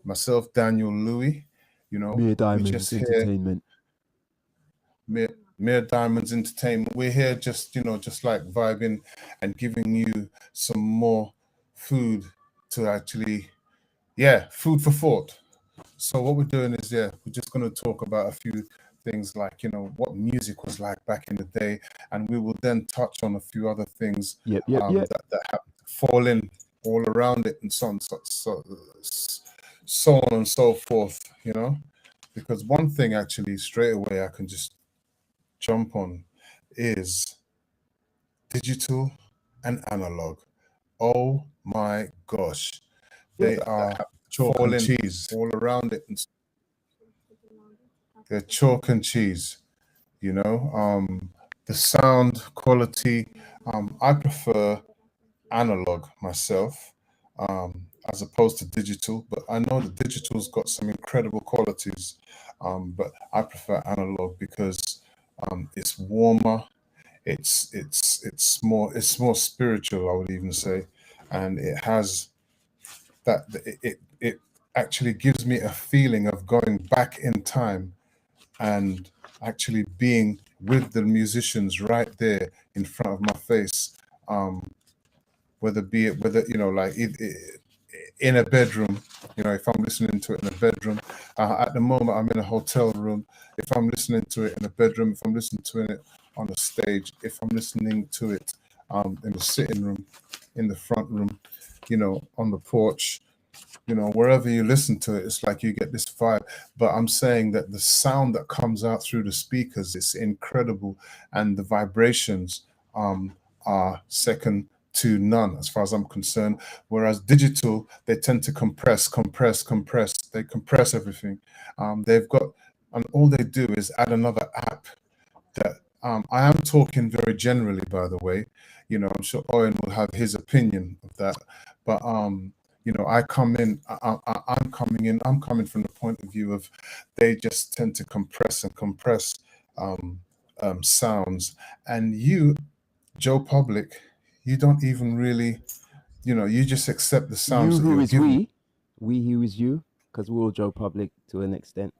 myself, Daniel Louis. Mere We Diamonds just here, Entertainment. Mere Diamonds Entertainment. We're here just, just like vibing and giving you some more food to actually, food for thought. So what we're doing is, we're just going to talk about a few things like, what music was like back in the day, and we will then touch on a few other things Yep. that happen to fall in all around it, and so on and so forth. Because one thing actually straight away I can just jump on is digital and analog. Oh my gosh, they are chalk and cheese all around it, and they're chalk and cheese. The sound quality. I prefer analog myself, as opposed to digital, but I know that digital's got some incredible qualities. But I prefer analog because it's warmer, it's more spiritual, I would even say, and it has that it actually gives me a feeling of going back in time and actually being with the musicians right there in front of my face. Whether like in a bedroom, if I'm listening to it in a bedroom. At the moment I'm in a hotel room. If I'm listening to it in a bedroom, if I'm listening to it on a stage, if I'm listening to it in the sitting room, in the front room, on the porch, wherever you listen to it, it's like you get this vibe. But I'm saying that the sound that comes out through the speakers is incredible, and the vibrations are second to none as far as I'm concerned. Whereas digital, they tend to compress. They compress everything. They've got, and all they do is add another app that I am talking very generally, by the way. I'm sure Owen will have his opinion of that, but I come in, I'm coming in, I'm coming from the point of view of they just tend to compress and compress sounds. And you, Joe Public, you don't even really, you just accept the sounds You that who you're is given. we who is you, because we're all Joe Public to an extent.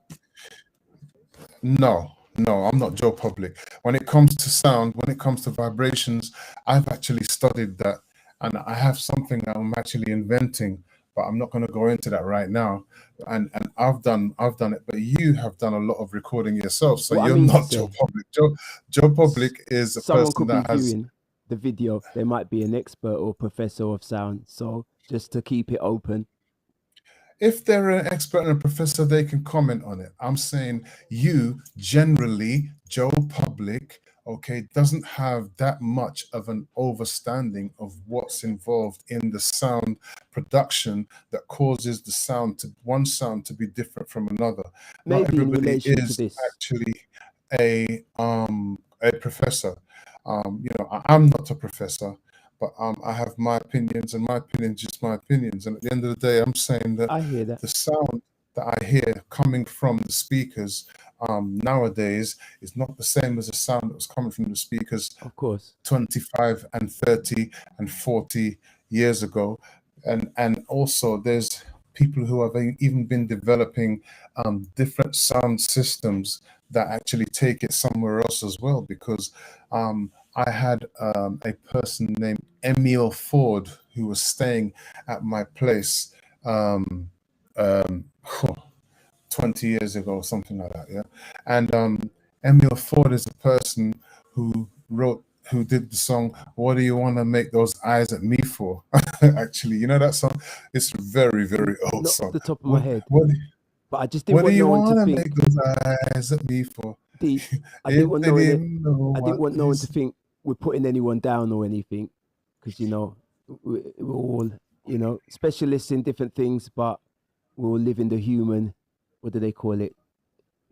No, I'm not Joe Public. When it comes to sound, when it comes to vibrations, I've actually studied that, and I have something that I'm actually inventing, but I'm not going to go into that right now. And I've done it, but you have done a lot of recording yourself, so What I you're mean to not Joe say, Public. Joe Public is a someone person could be that has. viewing the video. They might be an expert or professor of sound. So just to keep it open. If they're an expert and a professor, they can comment on it. I'm saying you generally, Joe Public, okay, doesn't have that much of an overstanding of what's involved in the sound production that causes one sound to be different from another. Not Maybe in everybody relation to is this. actually a professor. I'm not a professor, but I have my opinions, and my opinions just my opinions. And at the end of the day, I'm saying that I hear that. the sound that I hear coming from the speakers nowadays is not the same as the sound that was coming from the speakers Of course. 25 and 30 and 40 years ago. And also there's people who have even been developing different sound systems that actually take it somewhere else as well, because I had a person named Emil Ford who was staying at my place um, 20 years ago, something like that. Yeah. And Emil Ford is a person who did the song "What Do You Want to Make Those Eyes at Me For?" Actually, you know that song? It's a very, very old Not off song. the top of my What head, what but I just didn't what do want you no one to want to think make those eyes at me for? deep. I didn't If want they no one. didn't know I didn't what want no one to this. think we're putting anyone down or anything, because we're all specialists in different things, but we all live in the human. What do they call it?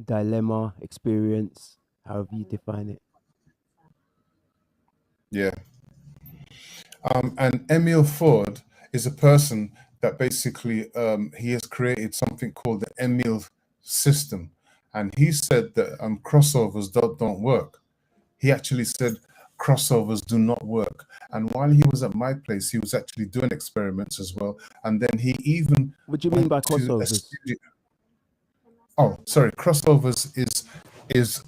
Dilemma, experience, however you define it. Yeah. And Emil Ford is a person that basically he has created something called the Emil system, and he said that crossovers don't work. He actually said crossovers do not work. And while he was at my place, he was actually doing experiments as well. And then he even What do you mean went by to a crossovers? studio. Oh, sorry, crossovers is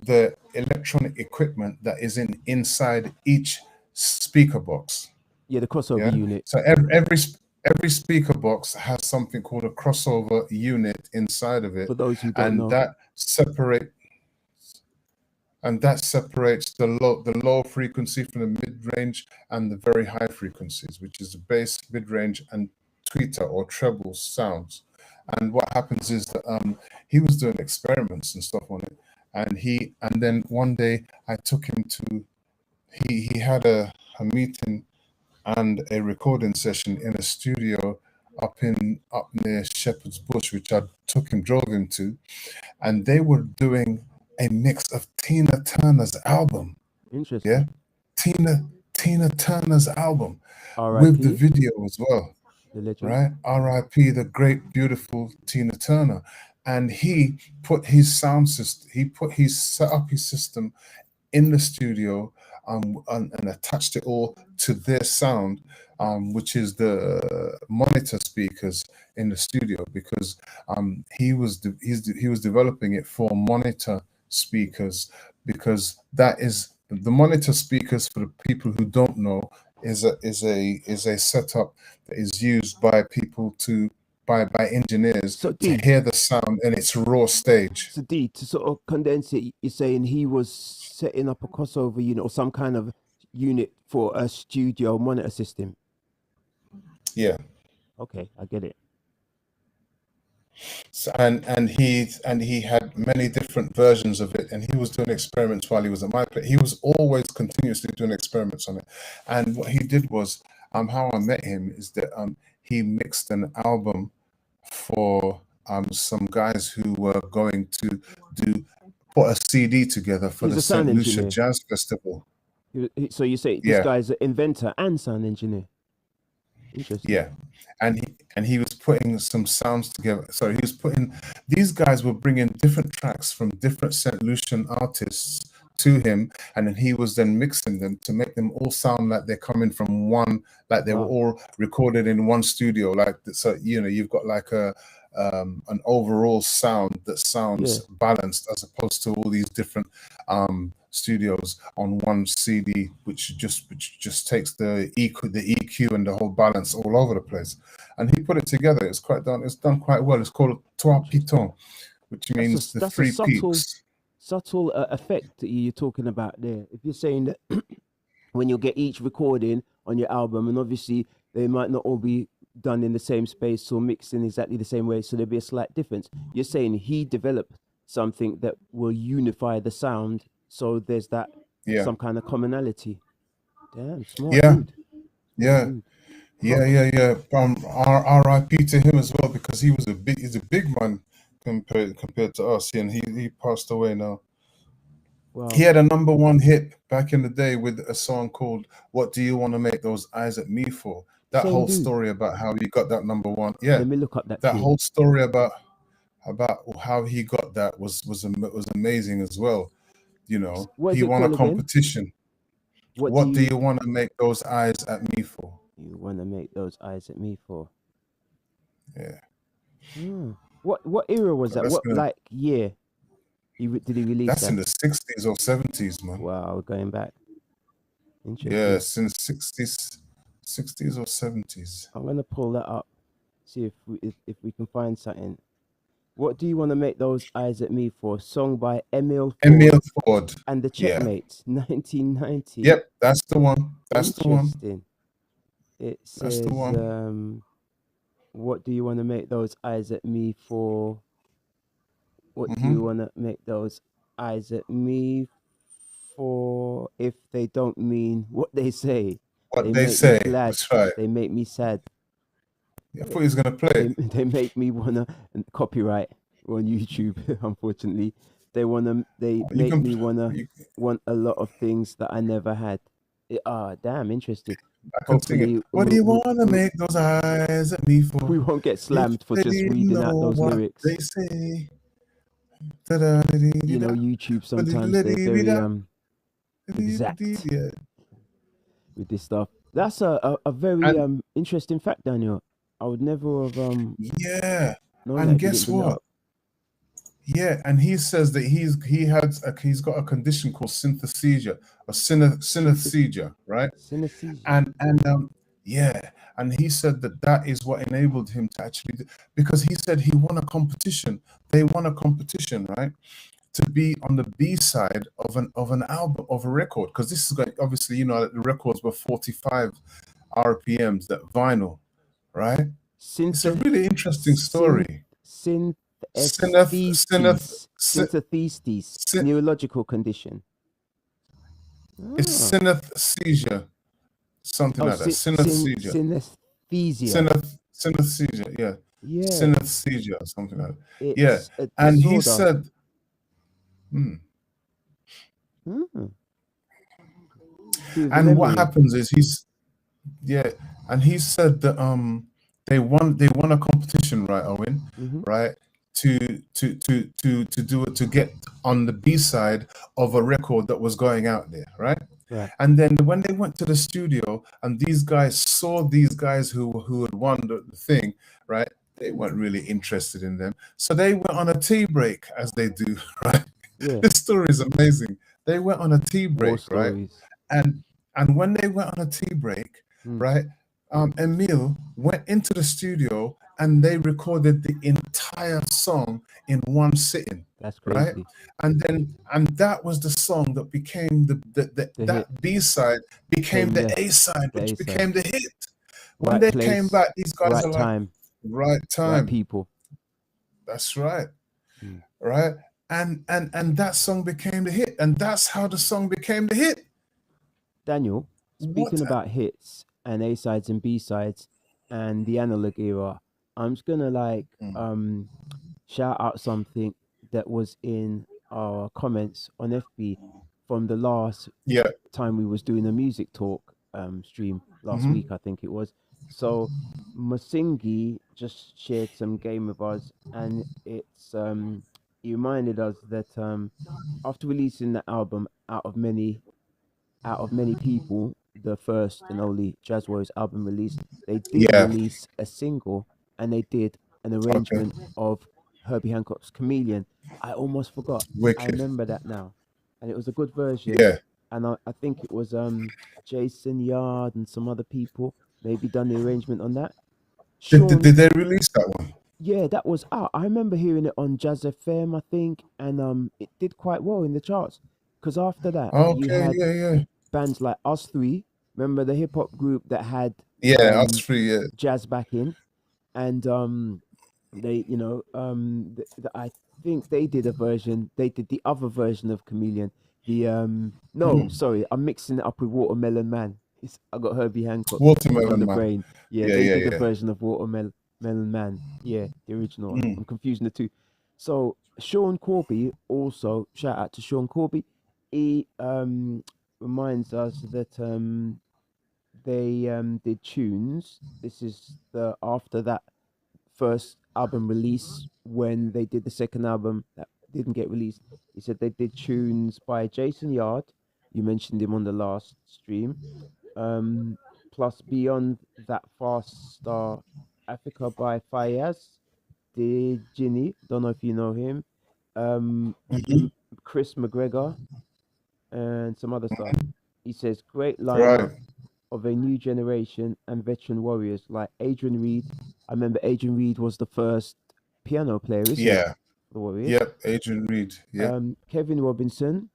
the electronic equipment that is inside each speaker box. Yeah, the crossover Yeah. unit. So every speaker box has something called a crossover unit inside of it, For those who don't and know. that separates the low frequency from the mid range and the very high frequencies, which is the bass, mid range, and tweeter or treble sounds. And what happens is that he was doing experiments and stuff on it, and then one day I took him to he had a meeting and a recording session in a studio up near Shepherd's Bush, which I drove him to, and they were doing a mix of Tina Turner's album. Interesting. Yeah, Tina Turner's album with the R.I.P. video as well. The legend. Right, R.I.P. the great, beautiful Tina Turner. And he put his sound system. He set up his system in the studio, and attached it all to their sound, which is the monitor speakers in the studio, because he was developing it for monitor speakers, because that is the monitor speakers, for the people who don't know, is a setup that is used by people by engineers So to D, hear the sound in its raw stage. so D, to sort of condense it, you're saying he was setting up a crossover unit or some kind of unit for a studio monitor system. Yeah. Okay, I get it. So, and he had many different versions of it, and he was doing experiments while he was at my place. He was always continuously doing experiments on it. And what he did was, how I met him is that he mixed an album for some guys who were going to put a CD together for He's the a sound St. Lucia engineer. Jazz Festival. So you say this Yeah. guy's an inventor and sound engineer. Interesting. Yeah, and he was putting some sounds together. So he was putting, these guys were bringing different tracks from different St. Lucian artists to him, and then he was then mixing them to make them all sound like they're coming from one, like they were Wow. all recorded in one studio. Like, so you've got like an overall sound that sounds balanced, as opposed to all these different studios on one CD, which just takes the EQ and the whole balance all over the place. And he put it together. It's done quite well. It's called Trois Pitons, which means the three peaks. Subtle effect that you're talking about there. If you're saying that when you get each recording on your album, and obviously they might not all be done in the same space or mixed in exactly the same way, so there'll be a slight difference. You're saying he developed something that will unify the sound, so there's that some kind of commonality. Damn, smart dude. Yeah. R.I.P. to him as well, because he's a big man compared to us, and he passed away now. Wow. He had a #1 hit back in the day with a song called "What Do You Want to Make Those Eyes at Me For?" That Same whole dude. story about how he got that #1. Yeah. Let me look up that. That whole story about how he got that was amazing as well. You know, he won a competition. What do you want to make those eyes at me for? You want to make those eyes at me for? Yeah. What era was that? What like year? Did he release that's that? In the 60s or 70s, man. Wow, going back. Interesting. Yeah, since 60s or 70s. I'm gonna pull that up, see if we can find something. What do you want to make those eyes at me for? Song by Emil Ford and the Checkmates, 1990. Yep, that's the one. That's the one. It says, what do you want to make those eyes at me for? What do you want to make those eyes at me for? If they don't mean what they say, what they say, me glad. That's right. They make me sad. I thought he was gonna play. They make me wanna copyright on YouTube. Unfortunately, they make me want a lot of things that I never had. Damn, interesting. Hopefully, what do you want to make those eyes at me for? We won't get slammed for just reading out those lyrics. They say. You know, YouTube sometimes they're very exact Yeah. with this stuff. That's a very And interesting fact, Daniel. I would never have yeah. known that And if you didn't guess bring it what? up. Yeah, and he says that he's got a condition called synesthesia or Synthet- synesthesia, right? Synesthesia. And yeah, and he said that that is what enabled him to actually because he said he won a competition. They won a competition, right? To be on the B side of an album of a record because this is like obviously the records were 45 RPMs that vinyl, right? It's a Synth really interesting synth story. Syneth, synthesis, neurological condition. it's Ah. synesthesia, something Oh, like that. Synesthesia, synesthesia. synesthesia, yeah, Yeah, synesthesia, or something like that. Yeah, it's a and he disorder. said, hmm. Mm. Do with the And what memory. happens is yeah, and he said that they won a competition, right, Owen, Mm-hmm. right, to do it to get on the B side of a record that was going out there, right? Right. And then when they went to the studio and these guys saw these guys who had won the thing, right? They weren't really interested in them. So they went on a tea break as they do, right? Yeah. This story is amazing. They went on a tea War break, right? stories. And when they went on a tea break, Mm. right? Emil went into the studio and they recorded the entire song in one sitting, That's right? crazy. And that was the song that became The hit that B side became came the A side, the A which side. became the hit. When Right they came place, back, these guys right are like, time, right right time. people. That's right, Mm. right. And that song became the hit, and that's how the song became the hit. Daniel, What? speaking about hits and A sides and B sides and the analog era, I'm just gonna shout out something that was in our comments on FB from the last Yeah. time we was doing a music talk stream last Hmm. week, I think it was. So Masingi just shared some game with us, and he reminded us that after releasing the album out of many people, the first and only Jazz Warriors album release, they did Yeah. release a single and they did an Okay. arrangement of Herbie Hancock's Chameleon. I almost forgot. I Wicked. remember that now. And it was a good version. Yeah. And I think it was Jason Yard and some other people maybe done the arrangement on that. Did Sean, they release that one? yeah, that was out. I remember hearing it on Jazz FM, I think, and it did quite well in the charts. Because after that, you Okay. had Yeah. Yeah. bands like Us Three. Remember the hip hop group that had Yeah. Us three. Yeah. jazz backing, and they, I think they did a version. They did the other version of Chameleon. The no, Mm. sorry, I'm mixing it up with Watermelon Man. I got Herbie Hancock on Watermelon the Man. brain. Yeah, Yeah. they Yeah. did a Yeah. version of Watermelon Man. Yeah, the original. Mm. I'm confusing the two. So Sean Corby also shout out to Sean Corby. He reminds us that they did tunes. This is the after that first album release when they did the second album that didn't get released. He said they did tunes by Jason Yard. You mentioned him on the last stream. Um, Plus Beyond That Fast Star Africa by Fayaz De Ginny. Don't know if you know him. Mhm. Chris McGregor and some other stuff. He says great Right. lineup of a new generation and veteran warriors like Adrian Reed. I remember Adrian Reed was the first piano player, isn't it? Yeah. For the Warriors. Yep. Adrian Reed. Yep. Kevin Robinson,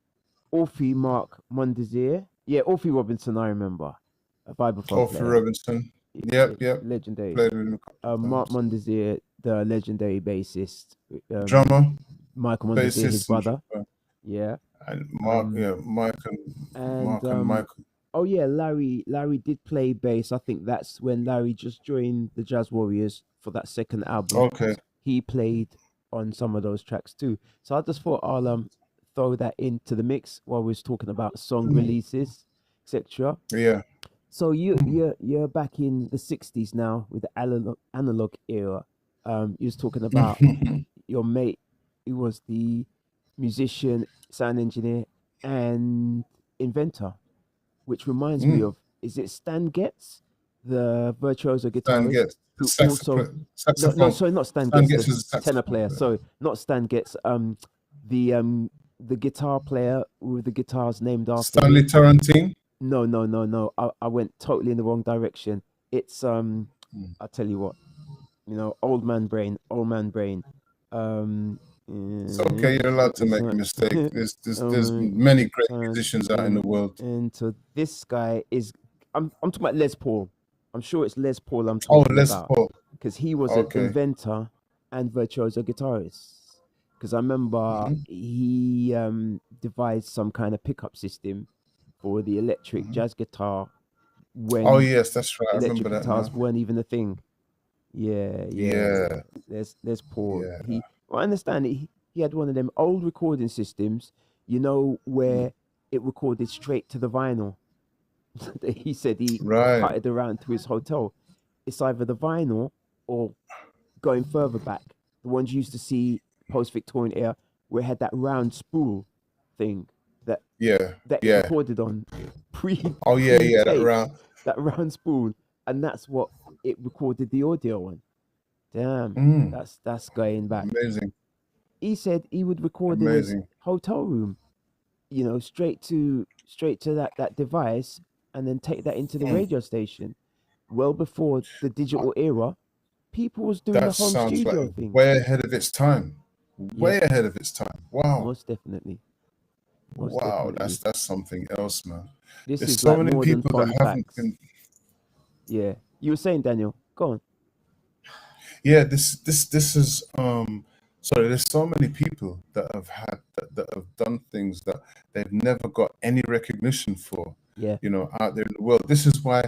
Alfie Mark Mondesir. Yeah, Alfie Robinson, I remember. A vibraphone Alfie player. Robinson. Yep. Yep. Legendary. Played with him a couple of Mark times. Mondesir, the legendary bassist. Drummer, Michael Mondesir, his bassist, and brother. drummer. Yeah. And Mark. Um, Yeah. and Mark and Michael. oh yeah, Larry did play bass. I think that's when Larry just joined the Jazz Warriors for that second album. Okay. He played on some of those tracks too. So I just thought I'll throw that into the mix while we was talking about song releases, etc. Yeah. So you're back in the '60s now with the analog era. You was talking about your mate who was the musician, sound engineer, and inventor, which reminds me of, is it Stan Getz, the virtuoso Stan guitarist, Getz, who also no, saxophone. sorry, not Stan Stan Getz, Getz the is a tenor saxophone player. player. Sorry, not Stan Getz. The guitar player with the guitars named after Stanley him. Tarantine. No. I went totally in the wrong direction. It's I'll tell you what, old man brain. It's okay. You're allowed to It's make a not. mistake. There's many great musicians out in the world. And so this guy is, I'm talking about Les Paul. I'm sure it's Les Paul I'm Oh, talking Les about, Paul. because he was an Okay. inventor and virtuoso guitarist. Because I remember he devised some kind of pickup system for the electric jazz guitar Oh when yes, that's right. I electric remember that guitars now. weren't even a thing. Yeah. Yeah, There's Paul. yeah. I understand he had one of them old recording systems, where it recorded straight to the vinyl. He said he Right. carted around to his hotel. It's either the vinyl or going further back, the ones you used to see post Victorian era, where it had that round spool thing that Yeah, it yeah. recorded on pre Oh yeah, pre yeah. That tape, round. that round spool, and that's what it recorded the audio on. Damn, that's going back. Amazing, He said he would record in his amazing. hotel room, straight to that device, and then take that into the radio station. Well before the digital era, people was doing the That home sounds like studio thing. way ahead of its time. Way Yep, ahead of its time. Wow. most definitely, most Wow, definitely. that's something else, man. This There's is so like many more than people that fun haven't facts. been. Yeah, you were saying, Daniel. Go on. Yeah, this is sorry, there's so many people that have had that have done things that they've never got any recognition for, Yeah, out there in the world. This is why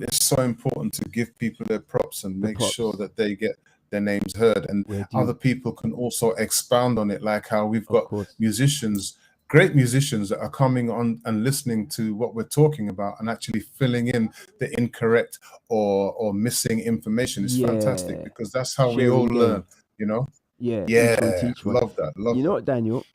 it's so important to give people their props and the make sure props. that they get their names heard, and We're other due, people can also expound on it, like how we've of got course. musicians, great musicians, that are coming on and listening to what we're talking about and actually filling in the incorrect or missing information. Is fantastic, Yeah, because that's how we all sharing learn, gain. you know. Yeah, each one Yeah, teach one. love that, love You know that. what, Daniel?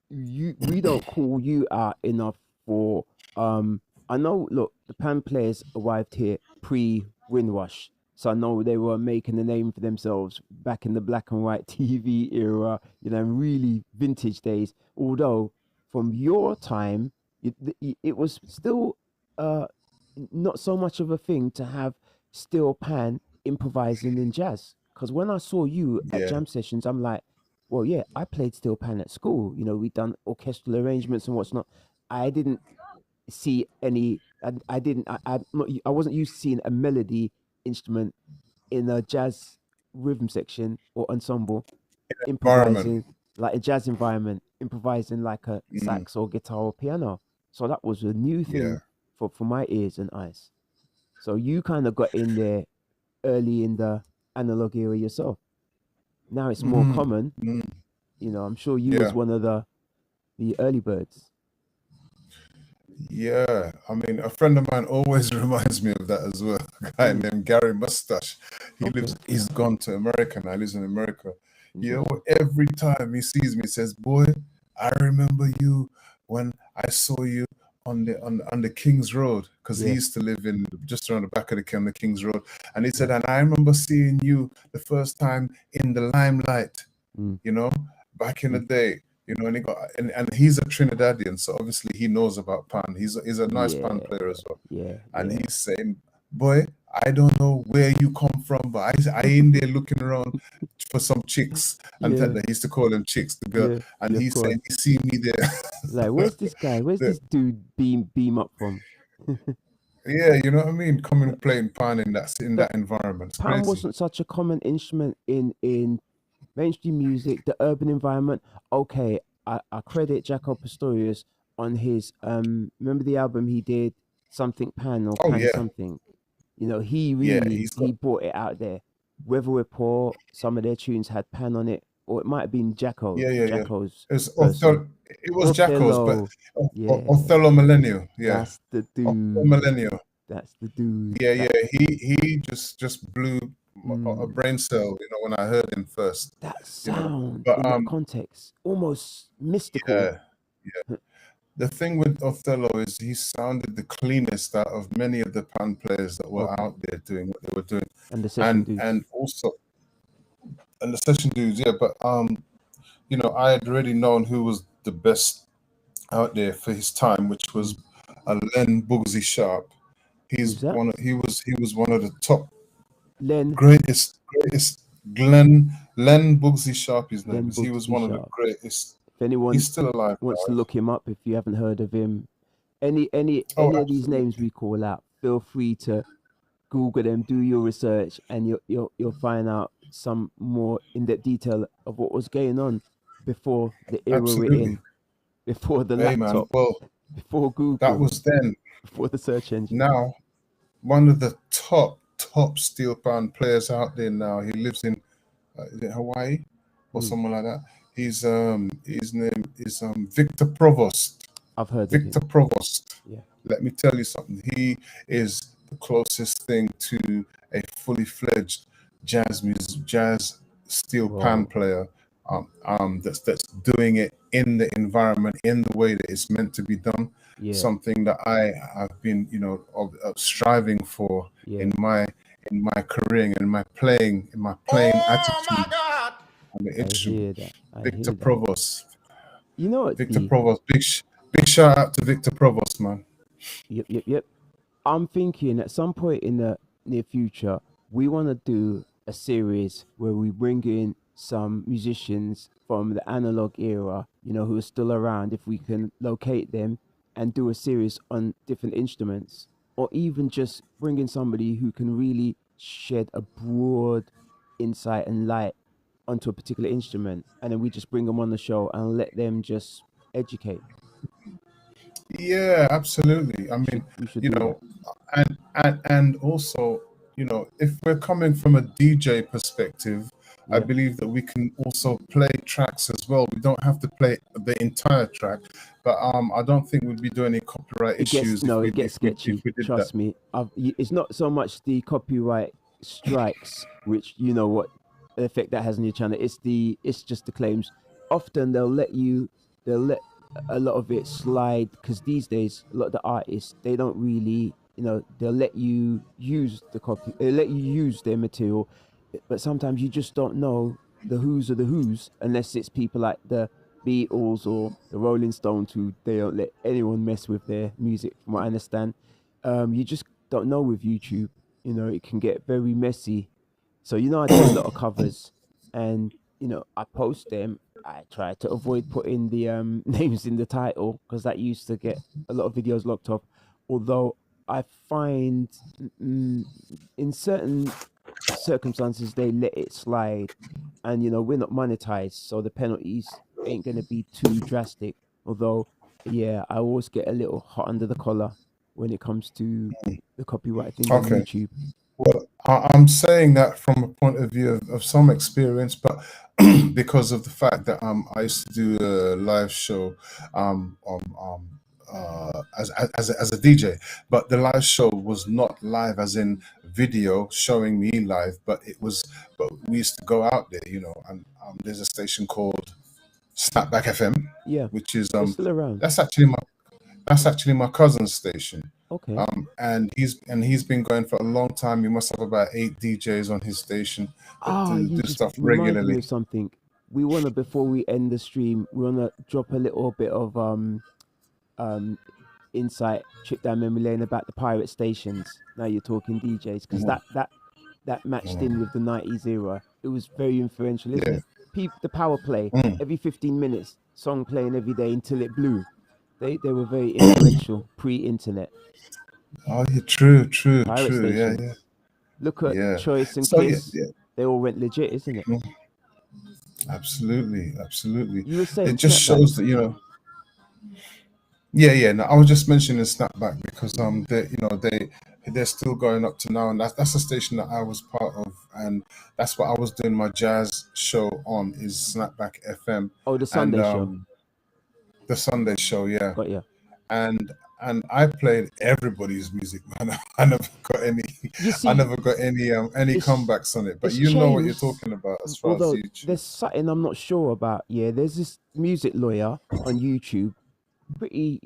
We don't call you out enough for I know, look, the Pan players arrived here pre Windrush. So I know they were making a name for themselves back in the black and white TV era, really vintage days. Although from your time, it was still uh not so much of a thing to have steel pan improvising in jazz. Because when I saw you at Yeah, jam sessions, I'm like, well, yeah, I played steel pan at school. We done orchestral arrangements and what's not. I didn't see any. I didn't. I wasn't used to seeing a melody instrument in a jazz rhythm section or ensemble environment. improvising like a jazz environment, improvising like a Mm, sax or guitar or piano. So that was a new yeah. thing for my ears and eyes. So you kind of got in there early in the analog era yourself. Now it's more Mm, common. mm, I'm sure you was yeah. one of the early birds. Yeah, I mean, a friend of mine always reminds me of that as well. A guy Mm, named Gary Mustache. okay, He's gone to America now. He lives in America. okay. Every time he sees me, he says, "Boy, I remember you when I saw you on the King's Road," because he Yeah. used to live in just around the back of on the King's Road. And he said, "And I remember seeing you the first time in the limelight, Mm, you know, back in the mm, day." And he's a Trinidadian, so obviously he knows about pan. He's a nice pan yeah. player as well. Yeah. And Yeah. he's saying, "Boy, I don't know where you come from, but I in there looking around for some chicks." And Yeah. he used to call them chicks, the girl. Yeah. And Yeah. Of he's saying course. he see me there. Like, where's this guy? Where's The- this dude beam up from? yeah, you know what I mean? Coming playing pan in But that environment. It's pan crazy. wasn't such a common instrument in mainstream music, the urban environment. Okay, I credit Jaco Pastorius on his remember the album he did, Something Pan or Oh Pan yeah, Something. He yeah. really He's got he brought it out there. Whether we're poor, some of their tunes had pan on it, or it might have been yeah. Jacko's Othello. version. It was Jacko's, but Othello. Yeah, Othello Millennium. Yeah, that's the Othello dude. Millennium. That's the dude. Yeah, That yeah. He just blew a mm, brain cell, when I heard him first, that you know. sound But in that context, almost mystical. yeah, the thing with Othello is he sounded the cleanest out of many of the pan players that were Okay. out there doing what they were doing, And the session dudes. and also and the session dudes, yeah. But you know, I had already known who was the best out there for his time, which was Len Bugsy Sharp. Who's that? He was one of the top Len greatest Len Bugsy Sharp. His name Len is. He was Bugsy one of the Sharp. greatest. If anyone He's still alive, wants to guys. look him up, if you haven't heard of him, any Oh, of these names we call out, feel free to Google them, do your research, and you'll find out some more in-depth detail of what was going on before the era we're absolutely. in, before the Hey, man. laptop, Well, before that Google, was then. before the search engine. Now, one of the top steel pan players out there now. He lives in is it Hawaii or somewhere like that. His name is Victor Provost. I've heard of Victor him. Provost. Yeah. Let me tell you something. He is the closest thing to a fully fledged jazz steel pan Whoa. player. That's doing it in the environment, in the way that it's meant to be done. Yeah. Something that I have been, you know, striving for Yeah. in my career, in my playing attitude on the I instrument. hear that. Victor Provost. You know what, Victor D? Provost. Big shout out to Victor Provost, man. Yep. I'm thinking at some point in the near future, we want to do a series where we bring in some musicians from the analog era, you know, who are still around, if we can locate them and do a series on different instruments, or even just bring in somebody who can really shed a broad insight and light onto a particular instrument, and then we just bring them on the show and let them just educate. Yeah, absolutely. I mean, We should you do that. know, and also, you know, if we're coming from a DJ perspective, I Yeah. believe that we can also play tracks as well. We don't have to play the entire track, but I don't think we'd be doing any copyright It gets issues no, it gets if sketchy. we did that. Trust me. It's not so much the copyright strikes, which you know what effect that has on your channel. It's just the claims. Often they'll let a lot of it slide because these days a lot of the artists they don't really, you know, they'll let you use they let you use their material, but sometimes you just don't know the who's of the who's unless it's people like the Beatles or the Rolling Stones who they don't let anyone mess with their music, from what I understand. You just don't know with YouTube. You know, it can get very messy. So you know, I do a lot of covers, and you know, I post them. I try to avoid putting the names in the title because that used to get a lot of videos locked off. Although I find in certain circumstances they let it slide, and you know we're not monetized, so the penalties ain't gonna be too drastic. Although, yeah, I always get a little hot under the collar when it comes to the copyright things on Okay. YouTube. Well, I'm saying that from a point of view of some experience, but because of the fact that I used to do a live show as a DJ, but the live show was not live as in video showing me live, but we used to go out there, you know, and there's a station called Snapback FM, Yeah, which is they're still around. that's actually my cousin's station. Okay. And he's been going for a long time. He must have about 8 DJs on his station that You do just stuff reminded me regularly. of something. We wanna before we end the stream, we wanna drop a little bit of um insight, trip down memory lane about the pirate stations. Now you're talking DJs because Mm, that matched in mm, with the '90s era. It was very influential, isn't yeah. it? The power play Mm. every 15 minutes, song playing every day until it blew. They were very influential pre-internet. Oh, yeah, true, Pirate Yeah, yeah, stations. Look at yeah. Choice and So yeah, Kiss. yeah, They all went legit, isn't it? mm, absolutely. You were It saying just snapback. shows that, you know. Yeah, yeah. No, I was just mentioning Snapback because they're still going up to now, and that's a station that I was part of, and that's what I was doing my jazz show on is Snapback FM, Oh, the and Sunday show. the Sunday show, yeah, Got ya. and I played everybody's music, man. I never got any, You I see, never got any it's comebacks on it, but it's you know what you're changed. talking about as far as Although YouTube. there's something I'm not sure about. Yeah, there's this music lawyer on YouTube. pretty,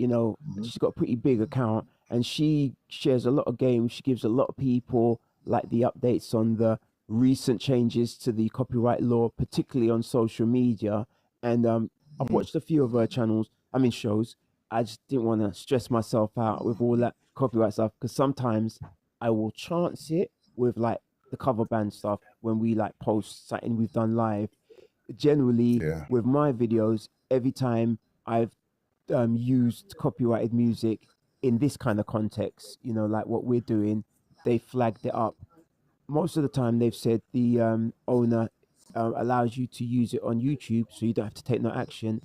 she's got a pretty big account, and she shares a lot of games. She gives a lot of people like the updates on the recent changes to the copyright law, particularly on social media. And I've Mm. watched a few of her channels, I mean shows. I just didn't want to stress myself out with all that copyright stuff, because sometimes I will chance it with like the cover band stuff when we like post something we've done live. Generally, Yeah. with my videos, every time I've used copyrighted music in this kind of context, like what we're doing, they flagged it up. Most of the time, they've said the owner allows you to use it on YouTube, so you don't have to take no action.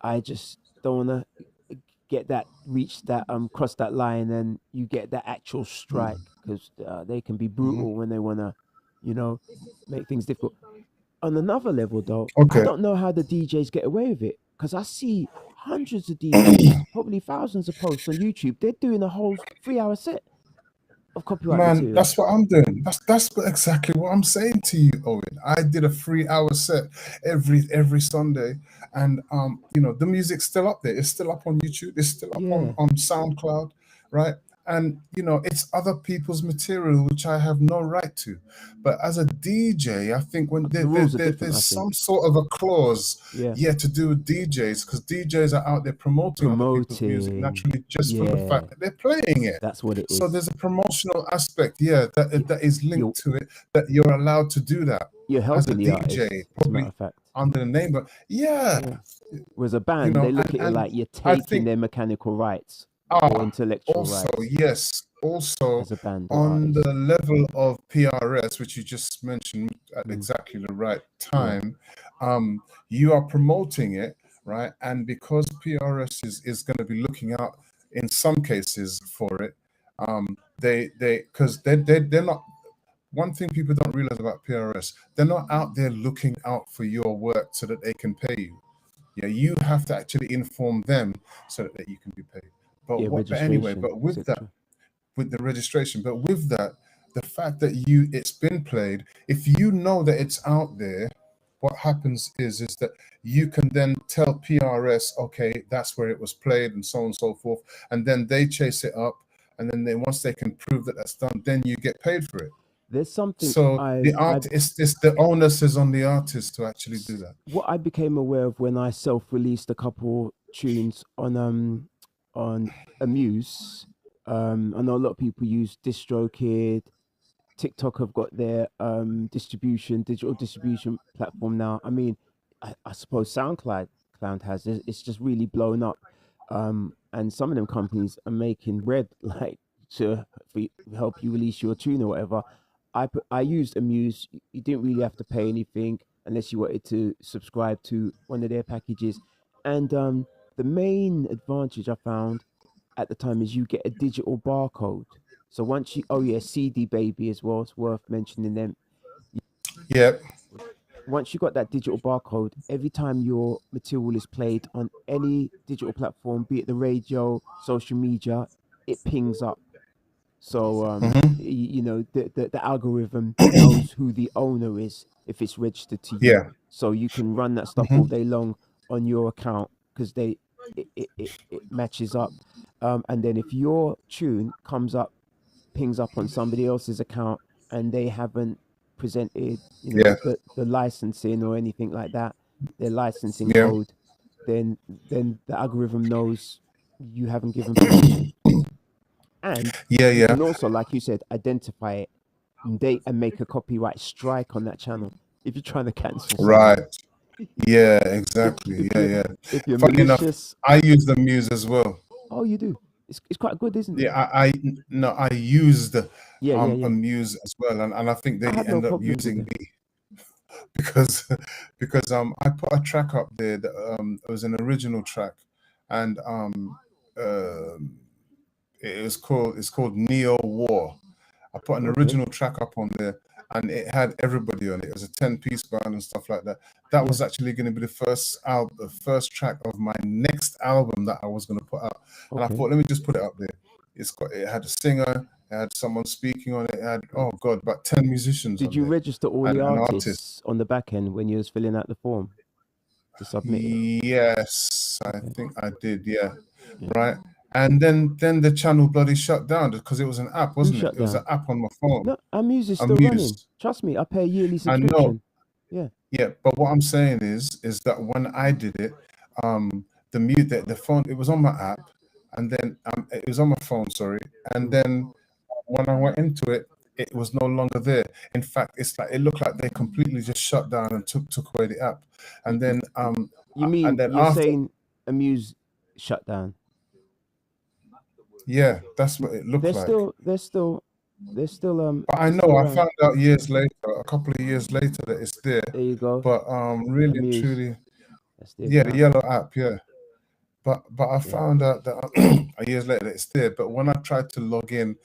I just don't want to get that, reach that, cross that line, and you get that actual strike, because they can be Hmm. brutal when they want to, you know, make things difficult. On another level, though, I Okay. don't know how the DJs get away with it, because I see hundreds of DJs, probably thousands of posts on YouTube. They're doing a whole 3 hour set of copyright Man, material. that's what I'm doing. Exactly what I'm saying to you, Owen. I did a 3 hour set every Sunday, and the music's still up there. It's still up on YouTube. It's still up Yeah, on SoundCloud, right? And it's other people's material which I have no right to. But as a DJ, I think when the rules are different, I there's think. some sort of a clause, Yeah, yeah, to do with DJs, because DJs are out there promoting other people's music promoting. naturally just from the Yeah, fact that they're playing it. that's what it So is. there's a promotional aspect, yeah, You, that is you're linked to it, that you're allowed to do that you're as a helping the DJ, artist, as a matter probably of fact. under the name, but yeah, Yeah. Whereas a band, they look at it and like you're I taking think their mechanical rights or ah, intellectual also, rights yes, also as a band or on artist. the level of PRS, which you just mentioned at Mm, exactly the right yeah. time, you are promoting it, right? And because PRS is going to be looking out in some cases for it, they because they're not. One thing people don't realize about PRS, they're not out there looking out for your work so that they can pay you. Yeah, you have to actually inform them so that you can be paid. Yeah, But anyway, registration, but with that, etc. with the registration, but with that, the fact that it's been played, if you know that it's out there, what happens is that you can then tell PRS, okay, that's where it was played, and so on and so forth, and then they chase it up, and then once they can prove that that's done, then you get paid for it. There's something So the I artist, it's the onus is on the artist to actually do that. what I became aware of when I self-released a couple tunes on Amuse. I know a lot of people use DistroKid. TikTok have got their digital distribution platform now. I mean, I suppose Cloud has. It's just really blown up, and some of them companies are making bread like for help you release your tune or whatever. I used Amuse. You didn't really have to pay anything unless you wanted to subscribe to one of their packages, and the main advantage I found at the time is you get a digital barcode. So once you, oh yeah, CD Baby as well, it's worth mentioning them. Yep. Once you got that digital barcode, every time your material is played on any digital platform, be it the radio, social media, it pings up. So Hmm. the algorithm knows who the owner is if it's registered to you. Yeah. So you can run that stuff all Hmm. day long on your account, because it matches up. And then if your tune comes up, pings up on somebody else's account, and they haven't presented, Yeah. the licensing or anything like that, their licensing Yeah. code, then the algorithm knows you haven't given permission, and Yeah. you Yeah. can also, like you said, identify it and make a copyright strike on that channel if you're trying to cancel Right. someone. Yeah. if Exactly. if Yeah. you Yeah. if you're Funny enough, malicious, I use the Muse as well. oh, you do. It's quite good, isn't it? Yeah. I no, I used Yeah, yeah, a yeah. Muse as well, and I think they I have no end up problems with using them. me because I put a track up there that it was an original track, and um it's called Neo War. I put an Okay. original track up on there, and it had everybody on it. It was a 10-piece band and stuff like that. That Yeah. was actually going to be the first track of my next album that I was going to put out. And I Okay. thought, let me just put it up there. It had a singer, it had someone speaking on it, it had, Mm. oh God, about 10 musicians Did on you there register all and the an artist. artists on the back end when you was filling out the form? to submit it? Yes, I Okay. think I did. Yeah, Yeah. right. And then the channel bloody shut down because it was an app, Who wasn't it? shut It was an down? app on my phone. No, our music's still running. Amuse. Trust me, I pay a yearly I know. subscription. Yeah. Yeah, but what I'm saying is that when I did it, the phone, it was on my app, and then it was on my phone, sorry, and then when I went into it, it was no longer there. In fact, it's like it looked like they completely just shut down and took away the app, and then You and mean then you're after, saying Amuse shut down? yeah, that's what it looked They're like. still they're still they're still But I they're still know I around. found out years later, a couple of years later, that it's there. There you go. But really and Amuse. truly, That's the yeah, the account. yellow app, yeah. But I Yeah. found out that years later that it's there. But when I tried to log in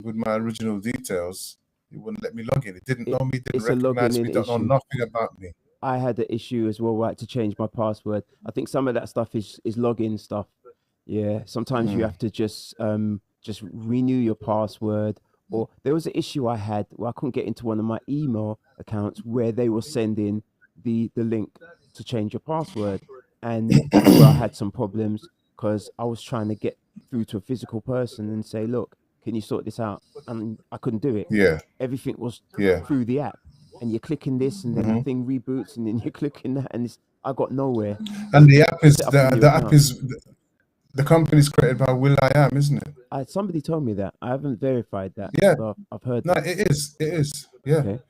with my original details, it wouldn't let me log in. It didn't know me, didn't It's a logging recognize in me, don't know issue. nothing about me. I had the issue as well, right, to change my password. I think some of that stuff is login stuff. Yeah, sometimes you Mm. have to just renew your password. Or there was an issue I had where I couldn't get into one of my email accounts where they were sending the link to change your password, and that's where I had some problems because I was trying to get through to a physical person and say, look, can you sort this out? And I couldn't do it. Yeah, Everything was yeah. through the app, and you're clicking this, and then the Hmm. thing reboots, and then you're clicking that, and I got nowhere And the app to is set up a new the app account. is the company's created by Will I Am, isn't it? Somebody told me that. I haven't verified that, Yeah. but I've heard No, that. it is. It is. Yeah, Okay.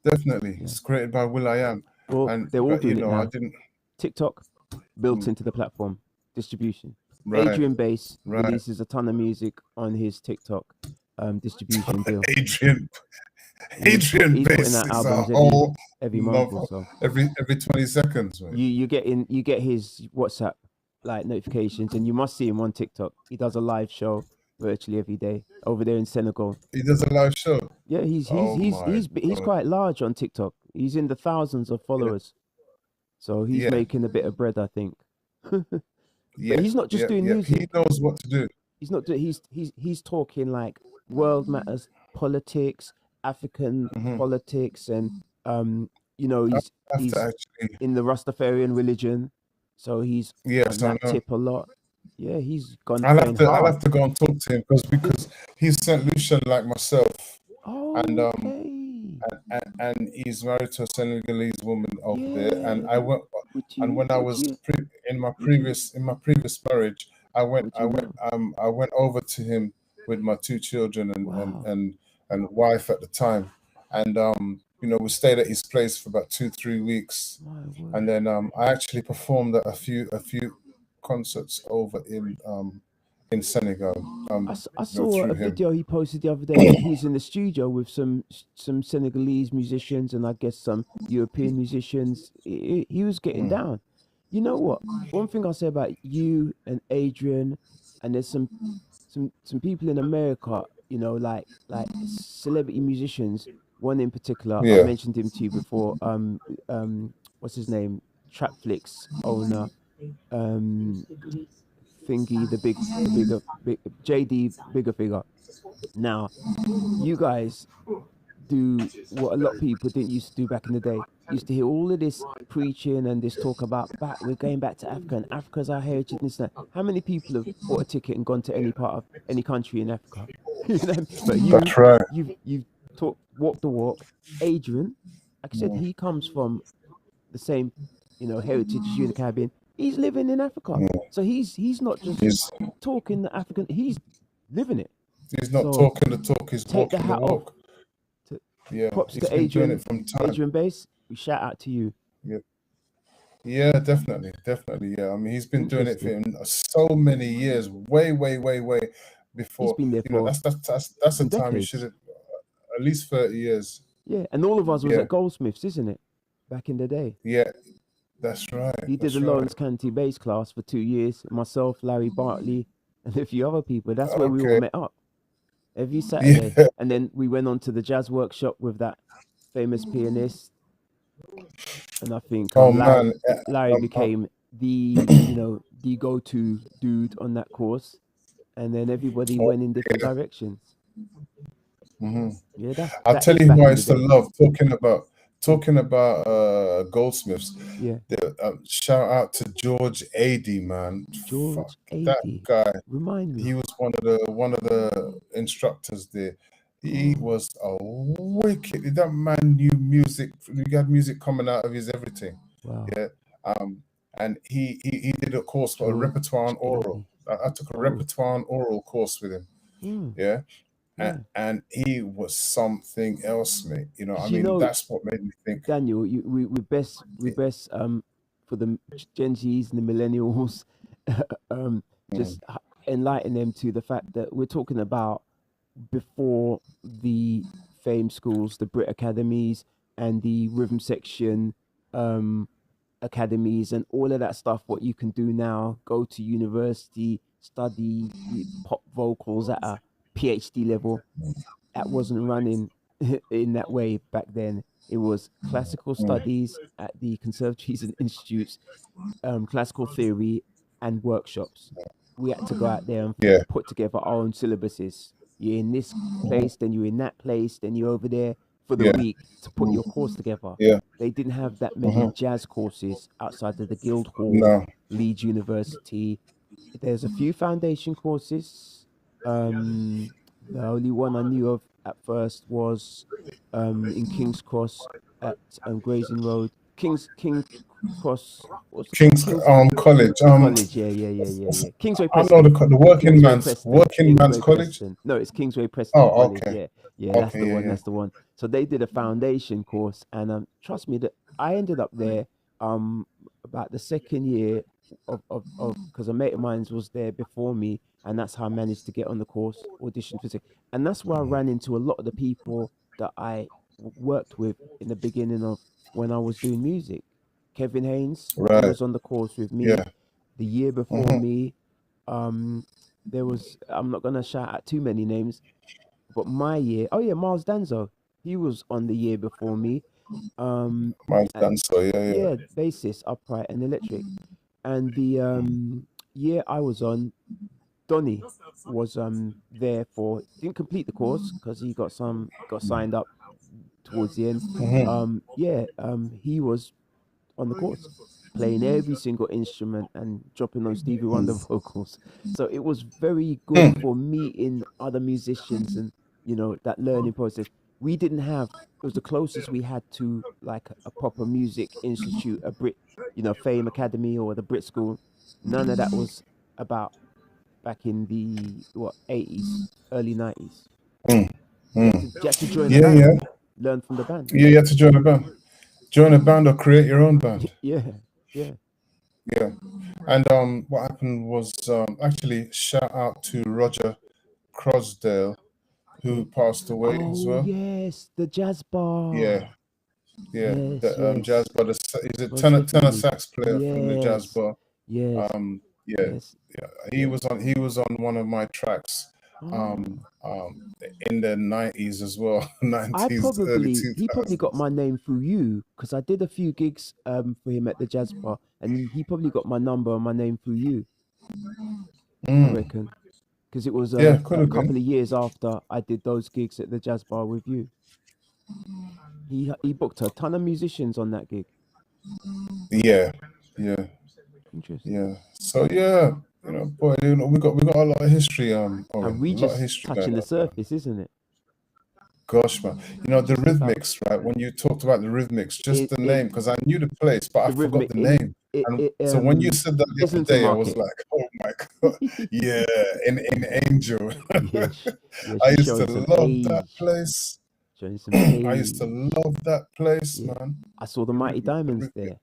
definitely. Yeah. It's created by Will I Am, Well, and they're all but doing it I now. didn't. TikTok built Mm. into the platform distribution. Right, Adrian Bass right. releases a ton of music on his TikTok distribution deal. Adrian He's Adrian he's putting Bass out is a albums whole every month or novel. so. Every 20 seconds, mate. You get his WhatsApp like notifications, and you must see him on TikTok. He does a live show virtually every day over there in Senegal. He does a live show. Yeah, Oh my he's God. quite large on TikTok. He's in the thousands of Yeah, followers, so he's yeah, making a bit of bread, I think. But yeah, he's not just yeah, doing yeah. He music. knows what to do. He's not doing. He's talking like world matters, politics, African Hmm. politics, and I have to he's actually, in the Rastafarian religion, so he's on yes, I that know. tip a lot. Yeah, he's going I'll hard. have to go and talk to him because he's Saint Lucian like myself, and Okay. and he's married to a Senegalese woman over there. Yeah. And I went, and when I was in my previous marriage, Would you know? I went over to him with my two children Wow. and wife at the time, and we stayed at his place for about 2 3 weeks, My word. and then I actually performed at a few concerts over in Senegal, I saw through a him. video he posted the other day. He's in the studio with some Senegalese musicians and I guess some European musicians. He was getting Mm. down. You know what? One thing I'll say about you and Adrian, and there's some people in America, like celebrity musicians. One in particular, I've Yeah. mentioned him to you before. What's his name? Trapflix owner. Um, Thingy, the big JD bigger figure. Now, you guys do what a lot of people didn't used to do back in the day. Used to hear all of this preaching and this talk about we're going back to Africa and Africa's our heritage and this and that. How many people have bought a ticket and gone to any part of any country in Africa? But That's right. you've walked the walk. Adrian, like I said, Mm. he comes from the same, heritage as you in the Caribbean. He's living in Africa, Mm. so he's not just He's talking the African. He's living it. he's not So talking the talk, he's take the walking the hat off. walk. To, Yeah, props he's to been doing it from time. Adrian Bass. We shout out to you. Yeah, yeah, definitely, definitely. Yeah, I mean, he's been doing it for Interesting. so many years, way, way, way, way He's before. been there for That's the some time you should decades. have at least 30 years. Yeah, and all of us was Yeah, at Goldsmiths, isn't it? Back in the day. yeah, that's right, He did that's the right. Lawrence County bass class for 2 years. Myself, Larry Bartley, and a few other people. That's where we all Okay, met up every Saturday. yeah. And then we went on to the jazz workshop with that famous pianist. And I think Oh man, Larry um, um, became the go-to dude on that course. And then everybody oh, went in different directions. mhm. Yeah, I'll that tell is you who back I in the used to day. love talking about talking about goldsmiths. Yeah. Shout out to George A.D. man. Fuck George that A.D. guy. Remind me. He was one of the instructors there. He was a wicked. That man knew music. He had music coming out of his everything. Wow. Yeah. And he did a course for a George repertoire and oral. A.D. I took a Oh. repertoire and oral course with him. Mm, Yeah. yeah. And he was something else, mate. You know, I 'Cause you mean, know, that's what made me think. Daniel, we best for the Gen Zs and the millennials, um Mm, just enlighten them to the fact that we're talking about before the fame schools, the Brit Academies and the rhythm section um academies and all of that stuff. What you can do now, go to university, study pop vocals at a PhD level. That wasn't running in that way back then. It was classical mm, studies at the conservatories and institutes, classical theory, and workshops. We had to go out there and yeah. put together our own syllabuses. You're in this Mhm, place, then you're in that place, then you're over there for the yeah. week to put your course together. Yeah. They didn't have that many Hmm. jazz courses outside of the Guildhall, No. Leeds University. There's a few foundation courses. Um, the only one I knew of at first was in King's Cross at Grazing Road. King Cross. What's it called? King's King's College. College. Yeah. Kingsway I know Preston. the working Kingsway man's Preston. college. Preston. No, it's Kingsway Preston Oh, College. okay. Yeah. That's Okay. the Yeah. one. Yeah. That's the one. So they did a foundation course, and trust me that I ended up there um about the second year of because a mate of mine was there before me, and that's how I managed to get on the course, audition for it, and that's where I ran into a lot of the people that I worked with in the beginning of when I was doing music. Kevin Haynes, he Right. was on the course with me. Yeah. The year before Hmm. me, there was, I'm not gonna shout out too many names, but my year, oh yeah, Miles Danzo, he was on the year before me. Mine's And done so. Yeah. Yeah. yeah, bassist, upright and electric. And the year I was on, Donny was there for, didn't complete the course because he got signed up towards the end. Hmm. He was on the course, playing every single instrument and dropping on Stevie Wonder vocals. So it was very good Hmm. for meeting other musicians and that learning process. We didn't have, it was the closest we had to like a proper music institute, a Brit, Fame Academy or the Brit School. None of that was about back in the what 80s, early 90s. Hmm. You Hmm. had to you had to join a Yeah. band, Yeah. learn from the band. Yeah. You have to join a band. Join a band or create your own band. Yeah, yeah. Yeah. And what happened was actually shout out to Roger Crosdale, who Okay. passed away as Oh well. yes, the jazz Yeah. bar. Yeah. Yes, The jazz yes. bar. He's a Most tenor definitely. sax player from the jazz Yes, bar. yes, Yeah. yes. Yeah. He was on one of my tracks. Um, Ah, um, in the 90s as well, I 90s, early probably he probably got 2000s. my name through you because I did a few gigs for him at the jazz bar, and he probably got my number and my name through you. I Mm. reckon because it was Yeah, could a have couple been. of years after I did those gigs at the jazz bar with you. He booked a ton of musicians on that gig. Yeah, yeah, Interesting. yeah. So yeah, boy, we got a lot of history, And Owen, we a lot of just history touching going the on there. surface, isn't it? Gosh, man, the Just about rhythmics, right? When you talked about the rhythmics, just in the in name, because I knew the place, but I the forgot rhythmic the in name. And so when you said that the other Islington day, I was Market. like, oh my god, yeah, in Angel. Yeah, I she's used to showing some love that age. place. Showing some I used to age. love that place, Yeah. man. I saw the The Mighty rhythmic, the Diamonds rhythmic. there,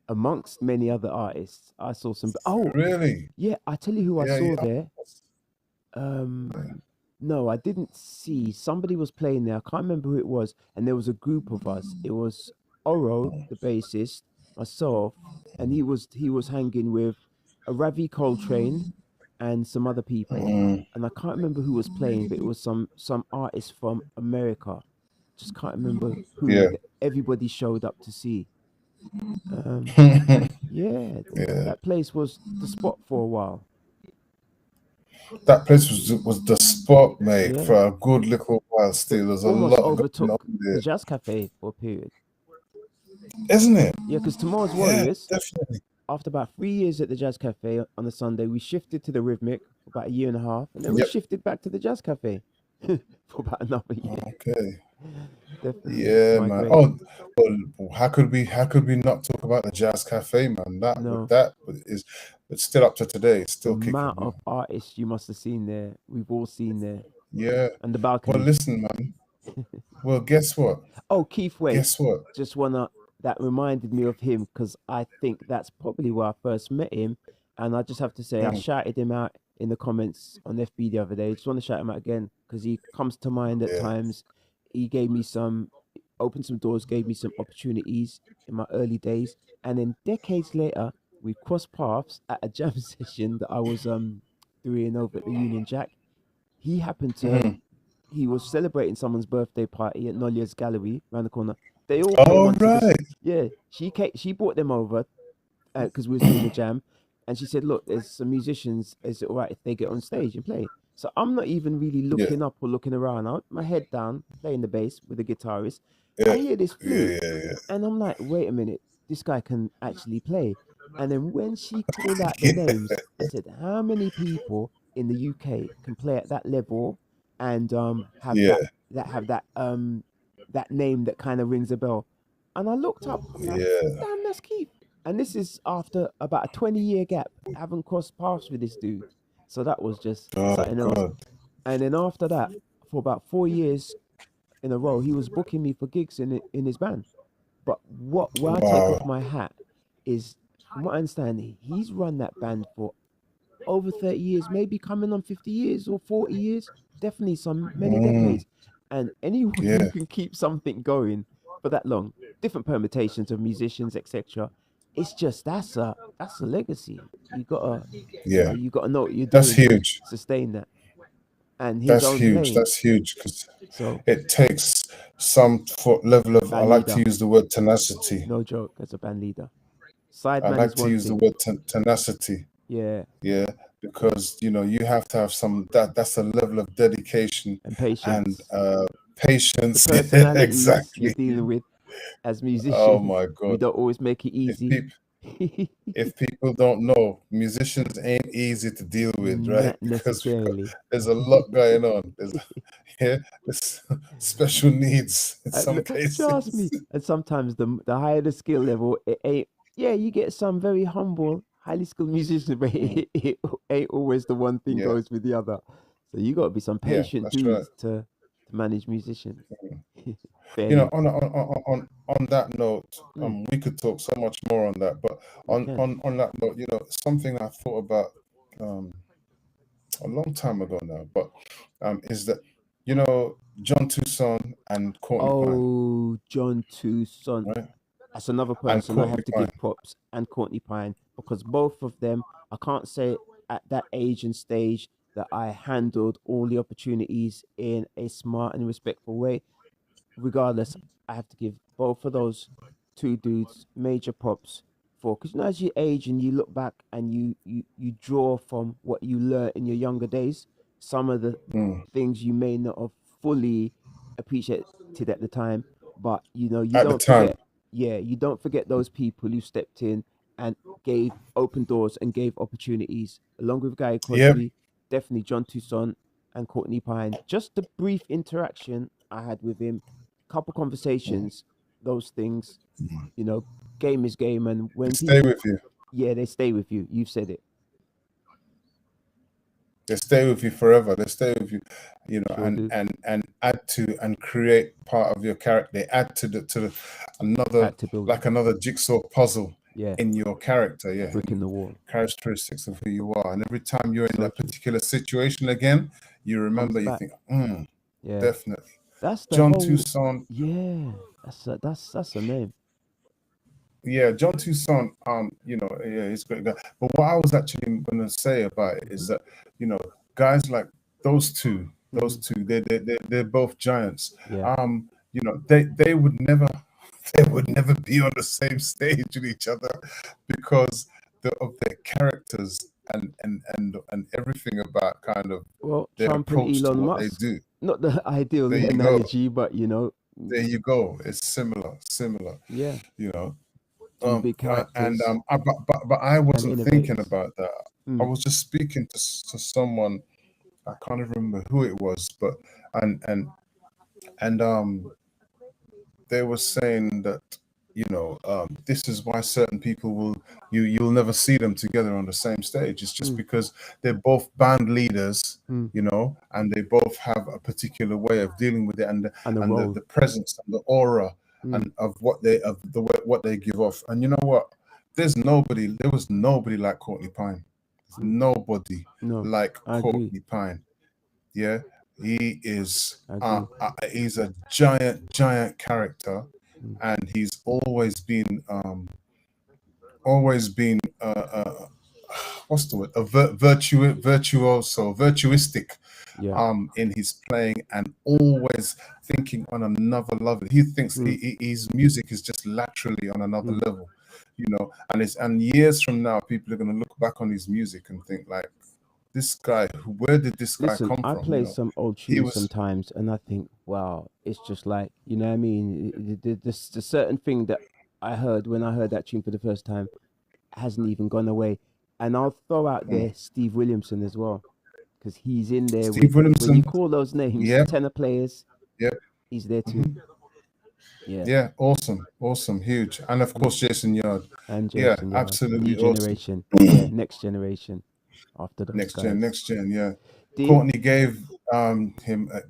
amongst many other artists. I saw some. Oh, Really? yeah. I tell you who I Yeah, saw yeah. there. No, I didn't see. Somebody was playing there. I can't remember who it was, and there was a group of us. It was Oro, the bassist, myself, and he was hanging with a Ravi Coltrane and some other people, Mm, and I can't remember who was playing, but it was some artist from America. Just can't remember who. yeah. Everybody showed up to see. Um, Yeah. yeah, that place was the spot for a while. That place was the spot, mate, Yeah, for a good little while. it Still, there's a almost lot going on overtook the there, Jazz Cafe for a period. isn't it? Yeah, because Tomorrow's Yeah, Warriors, definitely. after about 3 years at the Jazz Cafe on a Sunday, we shifted to the Rhythmic for about a year and a half, and then we Yep. shifted back to the Jazz Cafe for about another year. Okay. Definitely Yeah, man. migrate. Oh, well, how could we not talk about the Jazz Cafe, man? No, That is, it's still up to today. It's the still kicking, amount man. of artists you must have seen there, we've all seen there, Yeah. and the Well, balcony. listen, man. Well, guess what? Oh, Keith, wait, Guess what? just wanna that reminded me of him because I think that's probably where I first met him, and I just have to say I Mm, shouted him out in the comments on FB the other day. Just want to shout him out again because he comes to mind at yeah. times. He gave me some, opened some doors, gave me some opportunities in my early days, and then decades later we crossed paths at a jam session that I was doing over at the Union Jack. He happened to Mhm. he was celebrating someone's birthday party at Nolia's Gallery around the corner. They all came All onto this. right. Yeah, she brought them over because we was doing a jam, and she said, "Look, there's some musicians. Is it all right if they get on stage and play?" So I'm not even really Yeah. looking up or looking around. I my head down, playing the bass with the guitarist. Yeah. I hear this Yeah. flute, Yeah. and I'm like, "Wait a minute, this guy can actually play." And then when she called out the Yeah. names, I said, "How many people in the UK can play at that level and have Yeah. that name that kind of rings a bell?" And I looked up. I'm like, Yeah. "Damn, that's Keith." And this is after about a 20-year gap, haven't crossed paths with this dude. So that was just Oh something else. God. And then after that, for about 4 years in a row, he was booking me for gigs in his band. But what where I take off Wow. my hat is, from what I understand, he's run that band for over 30 years, maybe coming on 50 years or 40 years, definitely some many Mm, decades. And anyone who yeah. can keep something going for that long, different permutations of musicians, etc. It's just that's a legacy. Yeah. You gotta know what you're That's doing to huge. sustain that. And his That's own huge. playing. That's huge because So it takes some level of, I band like to leader, use the word tenacity. no joke, as a band leader. I Sideman like is to one use the thing. word tenacity. Yeah. Yeah, because you have to have some that's a level of dedication And and patience. The patience. Yeah, personalities you're exactly. dealing with as Oh musicians, my we God. don't always make it If easy. people if people don't know, musicians ain't easy to deal with, right? Not Because necessarily. there's a lot going on. Yeah, there's special needs in some Trust me. cases. And sometimes the higher the skill level, it ain't. Yeah, you get some very humble, highly skilled musicians, but Mm, it ain't always the one thing yeah, goes with the other. So you got to be some yeah, patient that's right. dudes to manage musicians. Mm. Fairly impressed. On that note, Mm, we could talk so much more on that, but we can. on that note, something I thought about um a long time ago now, but is that John Tucson and Courtney Pine, Oh, John Tucson. right? That's another And person I Courtney have to Pine. give props, and Courtney Pine, because both of them, I can't say at that age and stage that I handled all the opportunities in a smart and respectful way. Regardless, I have to give both of those two dudes major props for, because as you age and you look back and you draw from what you learned in your younger days, some of the Mm. things you may not have fully appreciated at the time, but you At the don't time, forget. Yeah, you don't forget those people who stepped in and gave open doors and gave opportunities, along with Guy yep. Crosby, definitely John Tucson and Courtney Pine. Just the brief interaction I had with him, couple Mm. conversations, those things, you know, game is game. And They when stay people, with you. yeah, they stay with you. You've said it. They stay with you forever. They stay with you, Sure and do. add to and create part of your character. They add to another, Character building. like another jigsaw puzzle Yeah. in your character. A Yeah, brick in in the wall. characteristics of who you are. And every time you're in So that true. particular situation again, you Comes remember. You back. think, Yeah. definitely. That's the John whole. Tucson. Yeah. That's a name. Yeah, John Tucson, yeah, he's a great guy. But what I was actually going to say about it Hmm. is that, you know, guys like those two, Hmm. they're both giants. Yeah. They would never, they would never be on the same stage with each other because of their characters and everything about kind of Well, their Trump and approach to Elon what they Musk. do. Not the ideal There you go. analogy, but you know, There you go. It's similar. yeah, You know. two big And characters but I and wasn't thinking innovators. about that. I Mm, was just speaking to someone. I can't even remember who it was, but and and and they were saying that this is why certain people you'll never see them together on the same stage. It's just mm, because they're both band leaders, mm. and they both have a particular way of dealing with it, and And a and role. the presence and the aura Mm, and of what they give off. And you know what? There was nobody like Courtney Pine. There's mm. nobody No, like I agree. Courtney Pine. Yeah, he is. I agree. He's a giant character, Mm, and he's always been what's the word? A virtuistic yeah. in his playing, and always thinking on another level. He thinks Mm, his music is just laterally on another mm. level, and years from now, people are going to look back on his music and think like, this guy, where did this guy Listen, come I from? play some old He tunes was sometimes, and I think, wow, it's just like, you know what I mean? The certain thing that I heard when I heard that tune for the first time hasn't even gone away. And I'll throw out mm, there Steve Williamson as well, because he's in there with, Steve when you Williamson. call those names, Yep, tenor players, yep. he's there too. hmm Yeah. Yeah, awesome, huge, and of Mm. course Jason Yard. And Yeah, Jason Yard, new absolutely awesome. generation. Yeah, next generation after those guys. Next gen, yeah. D, Courtney gave him a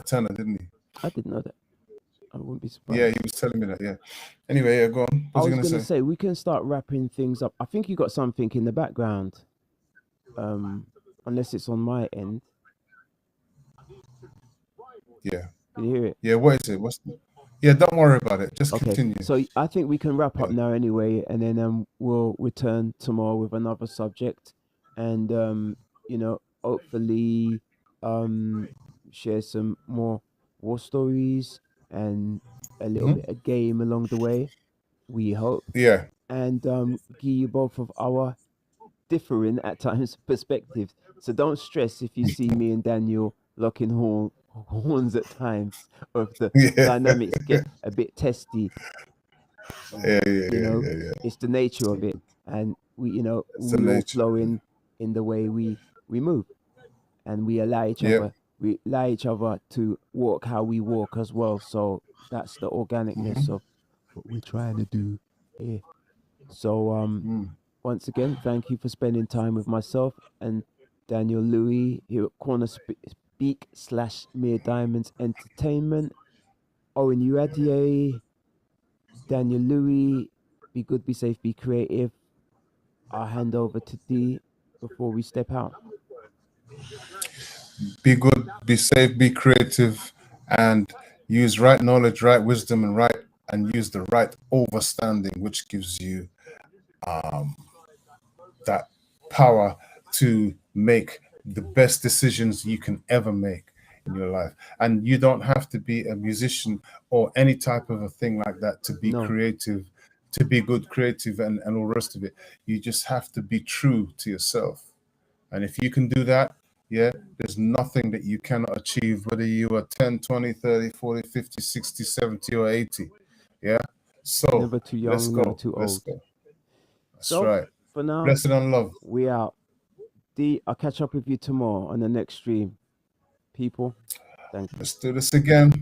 tenner, didn't he? I didn't know that. I wouldn't be Yeah, he surprised. was telling me that. Yeah. Anyway, yeah, go on. I What's he was gonna gonna say? say we can start wrapping things up. I think you got something in the background. Um, unless it's on my end. Yeah, Can you hear it? yeah. What is it? Yeah, don't worry about it. Just Okay. continue. So I think we can wrap up Yeah. now anyway, and then we'll return tomorrow with another subject, and hopefully share some more war stories and a little hmm bit of game along the way. We hope, Yeah. and give you both of our differing at times perspectives. So don't stress if you see me and Daniel locking horns at times, or if the Yeah. dynamics get a bit testy. Yeah. Yeah. You Yeah. know, Yeah. Yeah. it's the nature of it, and It's the we all nature. flow in the way we move, and we allow each Yep. other to walk how we walk as well. So that's the organicness hmm of what we're trying to do here. So Mm. once again, thank you for spending time with myself and Daniel Louis here at CornerSpeak / Mere Diamonds Entertainment. Owen Uadier, Daniel Louis, be good, be safe, be creative. I'll hand over to D before we step out. Be good, be safe, be creative, and use right knowledge, right wisdom, and use the right overstanding, which gives you that power to make the best decisions you can ever make in your life. And you don't have to be a musician or any type of a thing like that to be No, creative, to be good creative, and all the rest of it. You just have to be true to yourself. And if you can do that, yeah, there's nothing that you cannot achieve, whether you are 10, 20, 30, 40, 50, 60, 70, or 80. Yeah. So never too let's young, never go. too Let's old. go. That's So right. for now, Blessed and love. we out. D, I'll catch up with you tomorrow on the next stream. People, thank you. Let's do this again.